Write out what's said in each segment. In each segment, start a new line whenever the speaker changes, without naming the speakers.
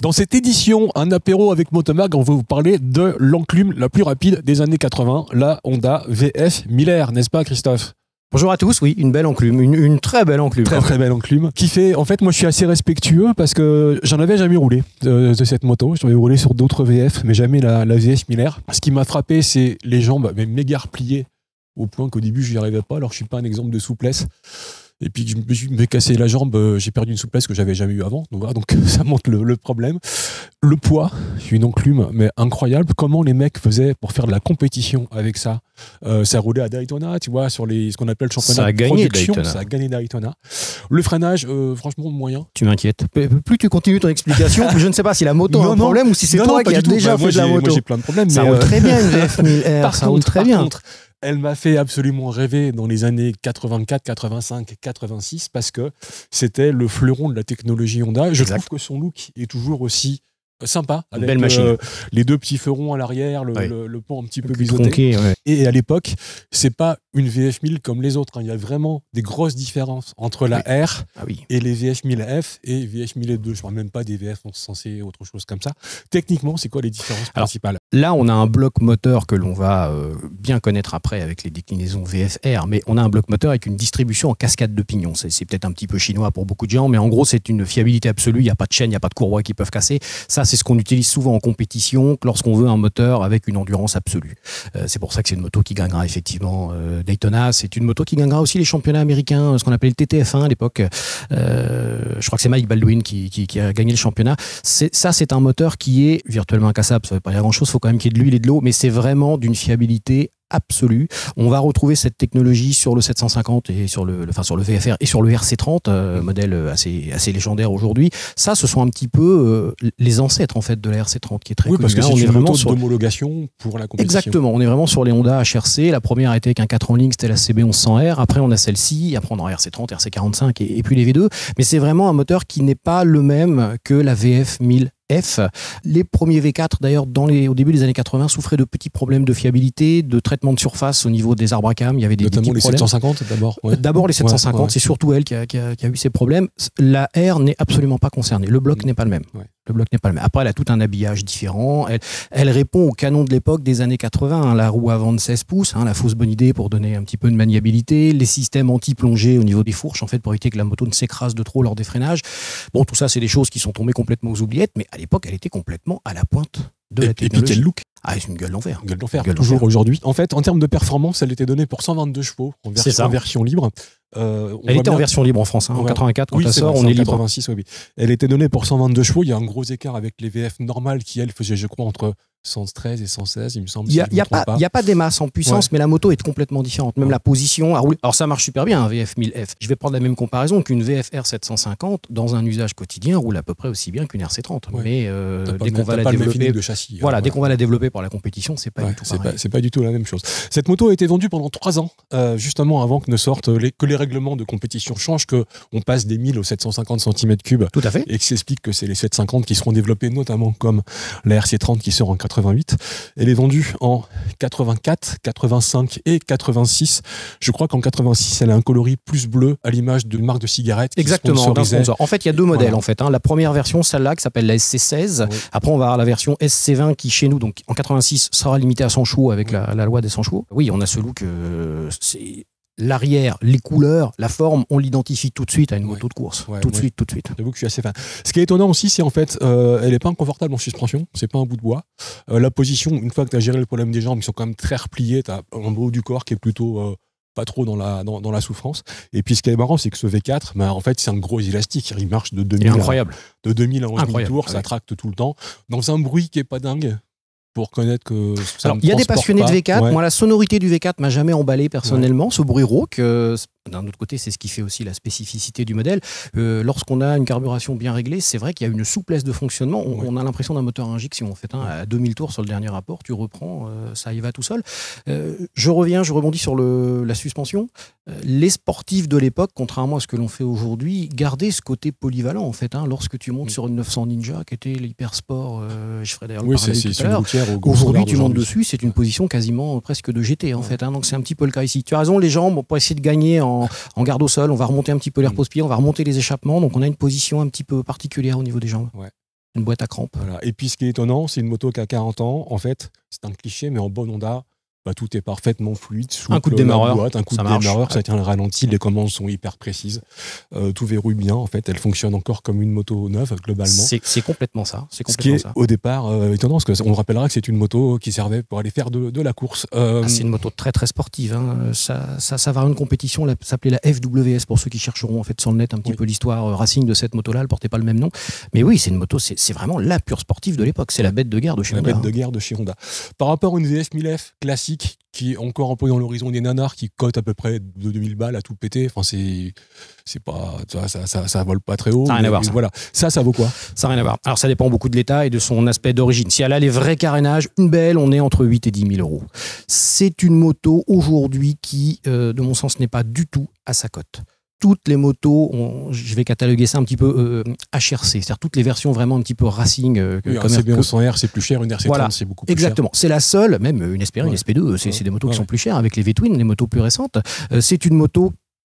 Dans cette édition, un apéro avec Motomag, on va vous parler de l'enclume la plus rapide des années 80, la Honda VF 1000R, n'est-ce pas Christophe ?
Bonjour à tous, oui, une belle enclume, une très belle enclume.
Très belle enclume. Qui fait, en fait, moi je suis assez respectueux parce que j'en avais jamais roulé de cette moto. J'en avais roulé sur d'autres VF, mais jamais la VF 1000R. Ce qui m'a frappé, c'est les jambes méga repliées au point qu'au début je n'y arrivais pas. Alors je suis pas un exemple de souplesse. Et puis je me suis cassé la jambe, j'ai perdu une souplesse que j'avais jamais eu avant. Donc voilà, donc ça montre le problème. Le poids, une enclume, mais incroyable. Comment les mecs faisaient pour faire de la compétition avec ça? Ça roulait à Daytona, tu vois, sur ce qu'on appelle le championnat de production. Ça a gagné Daytona. Le freinage, franchement, moyen.
Tu m'inquiètes. Plus tu continues ton explication, plus je ne sais pas si la moto a un problème ou si c'est toi qui as déjà fait de la moto.
Moi j'ai plein de problèmes.
Ça roule très bien une VF 1000R, ça roule très bien.
Elle m'a fait absolument rêver dans les années 84, 85, 86 parce que c'était le fleuron de la technologie Honda. Je trouve que son look est toujours aussi sympa, avec
belle machine.
Les deux petits ferons à l'arrière, le pont un petit peu biseauté.
Tronqué, ouais.
Et à l'époque, c'est pas une VF 1000 comme les autres. Il y a vraiment des grosses différences entre la R et les VF 1000F et VF 1002. Je parle même pas des VF sensés, autre chose comme ça. Techniquement, c'est quoi les différences principales?
Là, on a un bloc moteur que l'on va bien connaître après avec les déclinaisons VFR, mais on a un bloc moteur avec une distribution en cascade de pignons. C'est peut-être un petit peu chinois pour beaucoup de gens, mais en gros, c'est une fiabilité absolue. Il n'y a pas de chaîne, il n'y a pas de courroies qui peuvent casser. Ça, c'est ce qu'on utilise souvent en compétition lorsqu'on veut un moteur avec une endurance absolue. C'est pour ça que c'est une moto qui gagnera effectivement Daytona. C'est une moto qui gagnera aussi les championnats américains, ce qu'on appelait le TTF1 à l'époque. Je crois que c'est Mike Baldwin qui a gagné le championnat. C'est un moteur qui est virtuellement incassable. Ça ne veut pas dire grand-chose, il faut quand même qu'il y ait de l'huile et de l'eau, mais c'est vraiment d'une fiabilité absolue. On va retrouver cette technologie sur le 750 et sur le VFR et sur le RC30, modèle assez légendaire aujourd'hui. Ça, ce sont un petit peu les ancêtres en fait de la RC30 qui est très connue.
Parce que c'est une moto d'homologation pour la compétition.
Exactement, on est vraiment sur les Honda HRC. La première a été avec un 4 en ligne, c'était la CB1100R. Après, on a celle-ci. Après, on a RC30, RC45 et puis les V2. Mais c'est vraiment un moteur qui n'est pas le même que la VF 1000. Les premiers V4 d'ailleurs au début des années 80 souffraient de petits problèmes de fiabilité, de traitement de surface au niveau des arbres à cam. Il y avait
notamment les 750 d'abord. Ouais.
D'abord les 750, c'est surtout elle qui a eu ces problèmes. La R n'est absolument pas concernée. Le bloc n'est pas le même. Ouais. Le bloc n'est pas le même. Après, elle a tout un habillage différent. Elle répond au canon de l'époque des années 80. La roue avant de 16 pouces, la fausse bonne idée pour donner un petit peu de maniabilité, les systèmes anti-plongée au niveau des fourches, en fait, pour éviter que la moto ne s'écrase de trop lors des freinages. Bon, tout ça, c'est des choses qui sont tombées complètement aux oubliettes, mais à l'époque, elle était complètement à la pointe de la technologie.
Et puis quel look!
Ah, c'est une gueule d'enfer.
Gueule d'enfer, toujours aujourd'hui. En fait, en termes de performance, elle était donnée pour 122 chevaux en version libre.
Elle était en version libre en France, en 84, quand elle sort, on est libre.
86, oui. Elle était donnée pour 122 chevaux. Il y a un gros écart avec les VF normales qui, elles, faisaient, je crois, entre 113 et 116, il me semble.
Il n'y a pas des masses en puissance, mais la moto est complètement différente. Même la position à rouler. Alors ça marche super bien, un VF 1000F. Je vais prendre la même comparaison qu'une VFR 750 dans un usage quotidien roule à peu près aussi bien qu'une RC30. Ouais. Mais dès qu'on va la développer,
de châssis,
dès qu'on va la développer par la compétition, c'est pas du tout pareil.
C'est pas du tout la même chose. Cette moto a été vendue pendant 3 ans, justement avant que ne sortent que les règlements de compétition changent, qu'on passe des 1000 aux 750 cm3.
Tout à fait.
Et qui s'explique que c'est les 750 qui seront développés, notamment comme la RC30 qui sort en 88. Elle est vendue en 84, 85 et 86. Je crois qu'en 86, elle a un coloris plus bleu à l'image d'une marque de cigarettes.
Exactement, d'un sponsor. En fait, il y a deux modèles. En fait, La première version, celle-là, qui s'appelle la SC16. Oui. Après, on va avoir la version SC20 qui, chez nous, donc en 86, sera limitée à 100 chevaux avec la loi des 100 chevaux. Oui, on a ce look, c'est l'arrière, les couleurs, la forme, on l'identifie tout de suite à une moto de course. Tout de suite.
J'avoue que je suis assez fan. Ce qui est étonnant aussi, c'est en fait, elle n'est pas inconfortable en suspension, c'est pas un bout de bois. La position, une fois que tu as géré le problème des jambes, ils sont quand même très repliés, tu as un haut du corps qui est plutôt pas trop dans la souffrance. Et puis ce qui est marrant, c'est que ce V4, en fait, c'est un gros élastique, il marche de 2000 à 11 000 tours, ça tracte tout le temps, dans un bruit qui est pas dingue. Pour connaître que ça.
Alors, il y a des passionnés de V4. Moi, la sonorité du V4 m'a jamais emballé personnellement. Ce bruit rauque, d'un autre côté, c'est ce qui fait aussi la spécificité du modèle. Lorsqu'on a une carburation bien réglée, c'est vrai qu'il y a une souplesse de fonctionnement. On a l'impression d'un moteur à injection. En fait, à 2000 tours sur le dernier rapport, tu reprends, ça y va tout seul. Je rebondis sur la suspension. Les sportifs de l'époque, contrairement à ce que l'on fait aujourd'hui, gardaient ce côté polyvalent. En fait, lorsque tu montes sur une 900 Ninja, qui était l'hyper sport, je ferai d'ailleurs le parallèle tout à l'heure. Aujourd'hui, tu montes dessus, c'est une position quasiment presque de GT en fait. Donc c'est un petit peu le cas ici. Tu as raison, les jambes, pour essayer de gagner en garde au sol, on va remonter un petit peu les repose-pieds, on va remonter les échappements. Donc on a une position un petit peu particulière au niveau des jambes.
Ouais.
une boîte à crampes.
Voilà. Et puis ce qui est étonnant, c'est une moto qui a 40 ans. En fait, c'est un cliché, mais en bonne Honda, tout est parfaitement fluide.
Un coup de démarreur,
un coup de démarreur, ça tient le ralenti, les commandes sont hyper précises. Tout verrouille bien, en fait. Elle fonctionne encore comme une moto neuve, globalement.
C'est complètement ça.
Ce qui est au départ étonnant, parce qu'on rappellera que c'est une moto qui servait pour aller faire de la course.
C'est une moto très très sportive. Hein. Ça va à une compétition, ça s'appelait la FWS, pour ceux qui chercheront en fait sur le net un petit peu l'histoire racing de cette moto-là. Elle portait pas le même nom. Mais oui, c'est une moto, c'est vraiment la pure sportive de l'époque. C'est la bête de guerre de chez Honda.
La bête de guerre de chez Honda. Par rapport à une VS 1000F classique, qui est encore un peu dans l'horizon des nanars, qui cote à peu près de 2000 balles à tout péter. Enfin, c'est pas, ça vole pas très haut.
Ça n'a rien à voir.
Voilà. Ça vaut quoi?
Ça n'a rien à voir. Alors, ça dépend beaucoup de l'état et de son aspect d'origine. Si elle a les vrais carénages, une belle, on est entre 8 et 10 000 euros. C'est une moto aujourd'hui qui, de mon sens, n'est pas du tout à sa cote. Toutes les motos, je vais cataloguer ça un petit peu HRC, c'est-à-dire toutes les versions vraiment un petit peu racing.
Oui, un CB1100R, c'est plus cher, une RC30,
voilà,
c'est beaucoup plus
exactement.
cher.
C'est la seule, même une SP1, une SP2, c'est des motos qui sont plus chères avec les V-Twin, les motos plus récentes. C'est une moto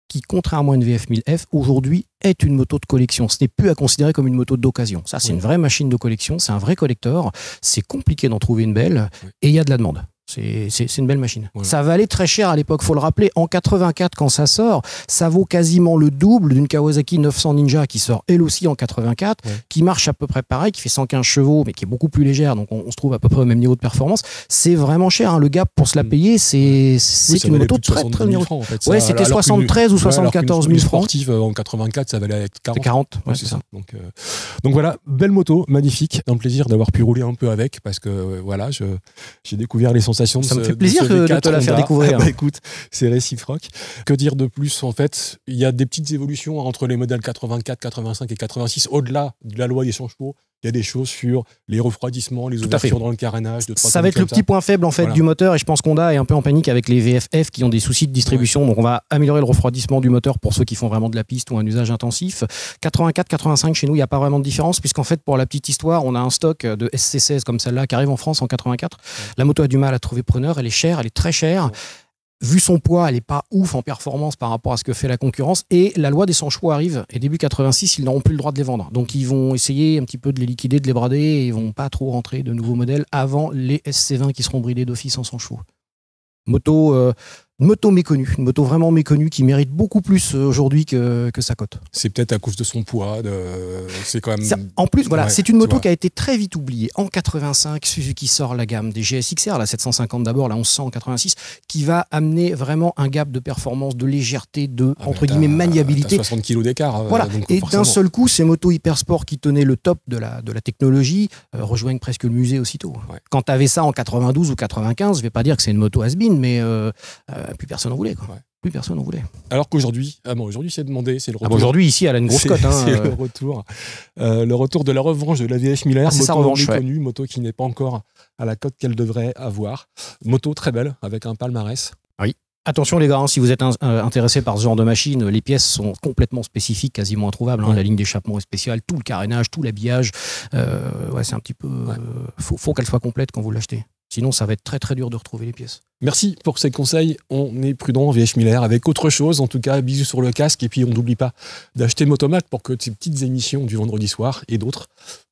qui, contrairement à une VF 1000F, aujourd'hui est une moto de collection. Ce n'est plus à considérer comme une moto d'occasion. Ça, c'est une vraie machine de collection, c'est un vrai collector. C'est compliqué d'en trouver une belle et il y a de la demande. C'est une belle machine. Voilà. Ça valait très cher à l'époque, faut le rappeler. En 84, quand ça sort, ça vaut quasiment le double d'une Kawasaki 900 Ninja qui sort elle aussi en 84, qui marche à peu près pareil, qui fait 115 chevaux, mais qui est beaucoup plus légère. Donc on se trouve à peu près au même niveau de performance. C'est vraiment cher. Hein. Le gap pour se la payer, c'est une moto très très bien.
En fait,
ouais, c'était 73 ou 74 000 francs.
Sportive en 84, ça valait 40.
40, ouais, c'est ça.
Donc voilà, belle moto, magnifique. Un plaisir d'avoir pu rouler un peu avec, parce que voilà, j'ai découvert les sensations.
Ça me fait plaisir de te la faire découvrir.
Écoute, c'est réciproque. Que dire de plus? En fait, il y a des petites évolutions entre les modèles 84, 85 et 86. Au-delà de la loi des 100 chevaux, il y a des choses sur les refroidissements, les ouvertures dans le carénage.
Ça va être le petit point faible en fait du moteur, et je pense qu'Honda est un peu en panique avec les VFF qui ont des soucis de distribution. Donc on va améliorer le refroidissement du moteur pour ceux qui font vraiment de la piste ou un usage intensif. 84, 85 chez nous, il n'y a pas vraiment de différence, puisqu'en fait, pour la petite histoire, on a un stock de SC16 comme celle-là qui arrive en France en 84. La moto a du mal à trouver preneur, elle est chère, elle est très chère. Vu son poids, elle n'est pas ouf en performance par rapport à ce que fait la concurrence. Et la loi des 100 chevaux arrive. Et début 86, ils n'auront plus le droit de les vendre. Donc ils vont essayer un petit peu de les liquider, de les brader. Et ils ne vont pas trop rentrer de nouveaux modèles avant les SC20 qui seront bridés d'office en 100 chevaux. Une moto méconnue, une moto vraiment méconnue qui mérite beaucoup plus aujourd'hui que sa cote.
C'est peut-être à cause de son poids. C'est quand même.
En plus, voilà, c'est une moto qui a été très vite oubliée. En 85, Suzuki sort la gamme des GSXR, la 750 d'abord, la 1100 en 86, qui va amener vraiment un gap de performance, de légèreté, de entre guillemets maniabilité.
60 kg d'écart.
Voilà.
Donc
et d'un seul coup, ces motos hyper sport qui tenaient le top de la technologie rejoignent presque le musée aussitôt. Ouais. Quand tu avais ça en 92 ou 95, je vais pas dire que c'est une moto has-been, mais plus personne n'en voulait. Quoi. Ouais. Plus personne n'en voulait.
Alors qu'aujourd'hui, aujourd'hui c'est demandé, c'est le retour.
Aujourd'hui, ici, elle a une grosse cote.
C'est le retour de la revanche de la VF 1000R, moto méconnue, moto qui n'est pas encore à la cote qu'elle devrait avoir. Moto très belle, avec un palmarès.
Oui. Attention les gars, hein, si vous êtes intéressé par ce genre de machine, les pièces sont complètement spécifiques, quasiment introuvables. Hein, la ligne d'échappement est spéciale, tout le carénage, tout l'habillage. C'est un petit peu... faut qu'elle soit complète quand vous l'achetez. Sinon, ça va être très très dur de retrouver les pièces.
Merci pour ces conseils. On est prudent, VF 1000R, avec autre chose. En tout cas, bisous sur le casque. Et puis, on n'oublie pas d'acheter Motomac pour que ces petites émissions du vendredi soir et d'autres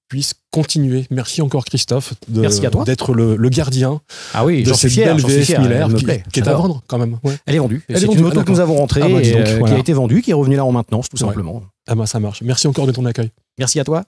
puissent continuer. Merci encore, Christophe, d'être le gardien de cette belle VF 1000R qui est à vendre quand même. Ouais.
Elle est vendue. C'est une moto que nous avons rentrée qui a été vendue, qui est revenue là en maintenance, tout simplement.
Ah bah, ça marche. Merci encore de ton accueil.
Merci à toi.